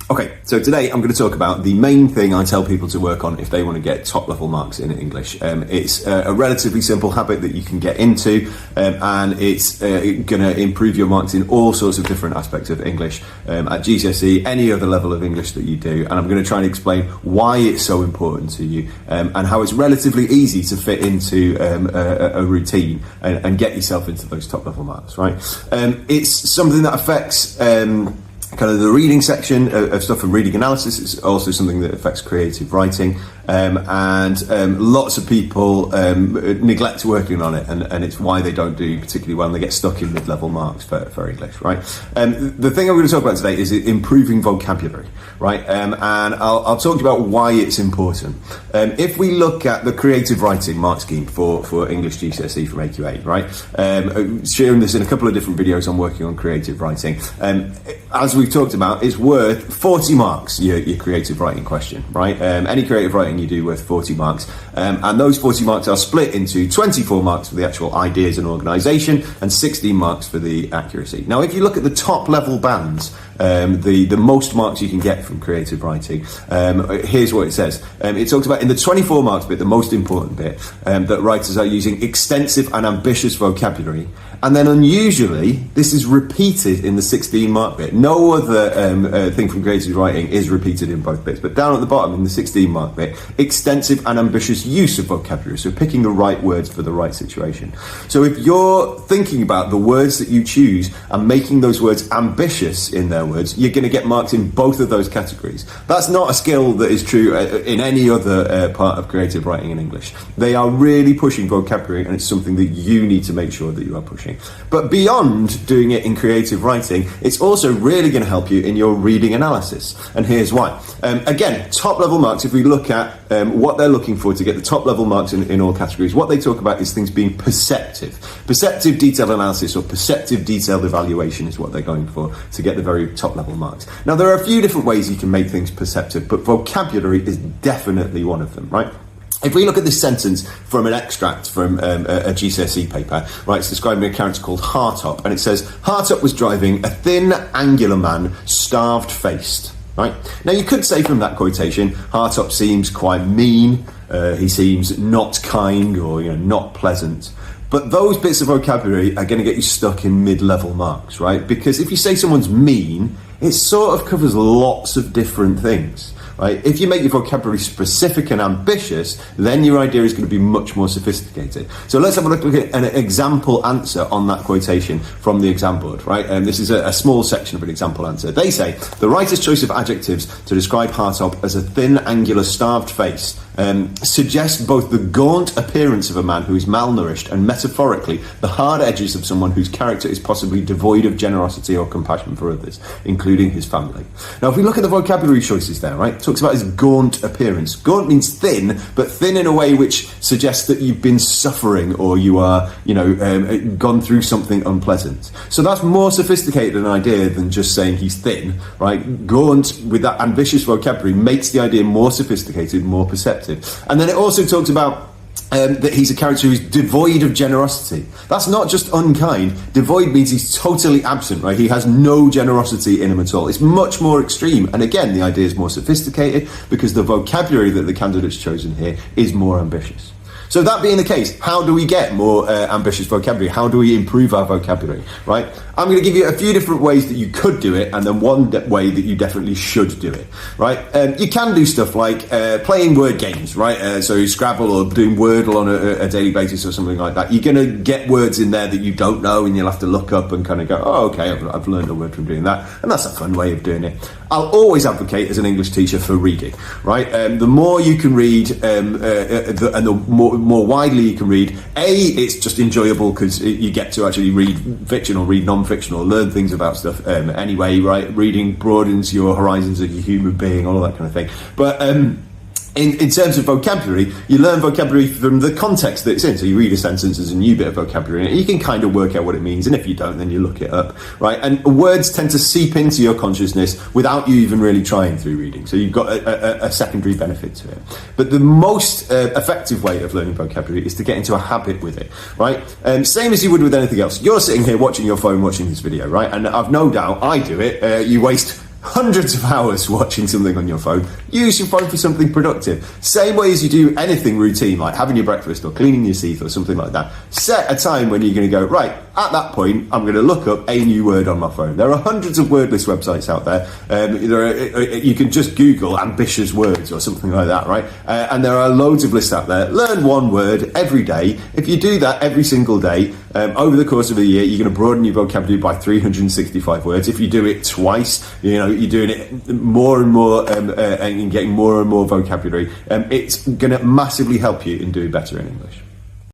Okay, so today I'm going to talk about the main thing I tell people to work on if they want to get top level marks in English. It's a relatively simple habit that you can get into, and it's going to improve your marks in all sorts of different aspects of English at GCSE, any other level of English that you do. And I'm going to try and explain why it's so important to you, and how it's relatively easy to fit into a routine and get yourself into those top level marks, right? It's something that affects kind of the reading section of stuff and reading analysis. It's also something that affects creative writing, and lots of people neglect working on it, and it's why they don't do particularly well and they get stuck in mid-level marks for English, right? The thing I'm going to talk about today is improving vocabulary, right? And I'll talk to you about why it's important. If we look at the creative writing mark scheme for English GCSE from AQA, right? Sharing this in a couple of different videos on working on creative writing. As we've talked about, it's worth 40 marks, your creative writing question, right? Any creative writing you do worth 40 marks. And those 40 marks are split into 24 marks for the actual ideas and organisation and 16 marks for the accuracy. Now, if you look at the top level bands, the most marks you can get from creative writing, here's what it says. It talks about in the 24 marks bit, the most important bit, that writers are using extensive and ambitious vocabulary. And then unusually, this is repeated in the 16 mark bit. No other thing from creative writing is repeated in both bits. But down at the bottom in the 16 mark bit, extensive and ambitious use of vocabulary. So picking the right words for the right situation. So if you're thinking about the words that you choose and making those words ambitious in their words, you're going to get marks in both of those categories. That's not a skill that is true in any other part of creative writing in English. They are really pushing vocabulary, and it's something that you need to make sure that you are pushing. But beyond doing it in creative writing, it's also really going to help you in your reading analysis. And here's why. Again, top level marks, if we look at what they're looking for to get the top level marks in all categories, what they talk about is things being perceptive. Perceptive detailed analysis or perceptive detailed evaluation is what they're going for to get the very top level marks. Now, there are a few different ways you can make things perceptive, but vocabulary is definitely one of them, right? If we look at this sentence from an extract from a GCSE paper, right, it's describing a character called Hartop, and it says, Hartop was driving a thin, angular man, starved-faced, right? Now, you could say from that quotation, Hartop seems quite mean, he seems not kind or, not pleasant. But those bits of vocabulary are going to get you stuck in mid-level marks, right? Because if you say someone's mean, it sort of covers lots of different things. Right? If you make your vocabulary specific and ambitious, then your idea is going to be much more sophisticated. So let's have a look at an example answer on that quotation from the exam board, right? And this is a small section of an example answer. They say, the writer's choice of adjectives to describe Hartop as a thin, angular, starved face suggests both the gaunt appearance of a man who is malnourished and, metaphorically, the hard edges of someone whose character is possibly devoid of generosity or compassion for others, including his family. Now, if we look at the vocabulary choices there, right, it talks about his gaunt appearance. Gaunt means thin, but thin in a way which suggests that you've been suffering or you are, gone through something unpleasant. So that's more sophisticated an idea than just saying he's thin, right? Gaunt, with that ambitious vocabulary, makes the idea more sophisticated, more perceptive. And then it also talks about that he's a character who's devoid of generosity. That's not just unkind. Devoid means he's totally absent, right? He has no generosity in him at all. It's much more extreme. And again, the idea is more sophisticated because the vocabulary that the candidate's chosen here is more ambitious. So that being the case, how do we get more ambitious vocabulary? How do we improve our vocabulary, right? I'm going to give you a few different ways that you could do it, and then one way that you definitely should do it, right? You can do stuff like playing word games, right? So Scrabble or doing Wordle on a daily basis or something like that. You're going to get words in there that you don't know, and you'll have to look up and kind of go, oh, okay, I've learned a word from doing that. And that's a fun way of doing it. I'll always advocate as an English teacher for reading, right? The more you can read and the more widely you can read, it's just enjoyable because you get to actually read fiction or read non-fiction or learn things about stuff anyway, right? Reading broadens your horizons as a human being, all of that kind of thing. But in terms of vocabulary, you learn vocabulary from the context that it's in. So you read a sentence, there's a new bit of vocabulary in it. You can kind of work out what it means, and if you don't, then you look it up, right? And words tend to seep into your consciousness without you even really trying through reading. So you've got a secondary benefit to it. But the most effective way of learning vocabulary is to get into a habit with it, right? Same as you would with anything else. You're sitting here watching your phone, watching this video, right? And I've no doubt I do it. You waste hundreds of hours watching something on your phone. Use your phone for something productive. Same way as you do anything routine, like having your breakfast or cleaning your teeth or something like that. Set a time when you're going to go, right, at that point, I'm going to look up a new word on my phone. There are hundreds of word list websites out there. You can just Google ambitious words or something like that, right? And there are loads of lists out there. Learn one word every day. If you do that every single day, over the course of a year, you're going to broaden your vocabulary by 365 words. If you do it twice, you're doing it more and more and getting more and more vocabulary. It's going to massively help you in doing better in English.